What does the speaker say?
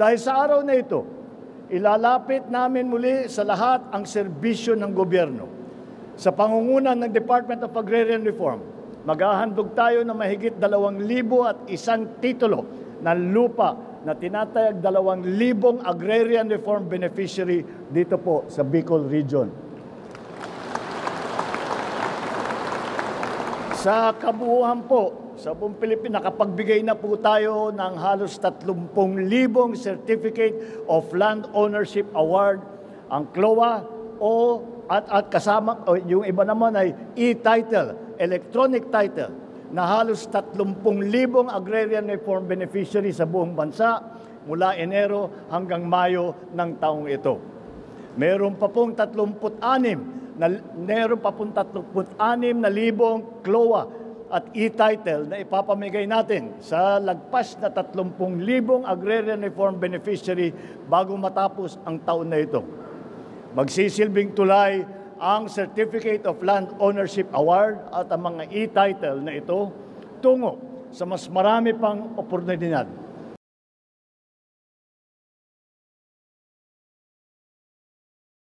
Dahil sa araw na ito, ilalapit namin muli sa lahat ang serbisyo ng gobyerno. Sa pangungunan ng Department of Agrarian Reform, maghahandog tayo ng mahigit 2,001 titulo ng lupa na tinatayag 2,000 Agrarian Reform beneficiary dito po sa Bicol Region. Sa kabuuan po, sa buong Pilipinas, nakapagbigay na po tayo ng halos 30,000 Certificate of Land Ownership Award, ang CLOA, at kasama, yung iba naman ay e-title, electronic title, na halos 30,000 Agrarian Reform beneficiaries sa buong bansa mula Enero hanggang Mayo ng taong ito. Meron pa pong 36,000 CLOA at e-title na ipapamigay natin sa lagpas na 30,000 Agrarian Reform beneficiary bago matapos ang taon na ito. Magsisilbing tulay ang Certificate of Land Ownership Award at ang mga e-title na ito tungo sa mas marami pang oportunidad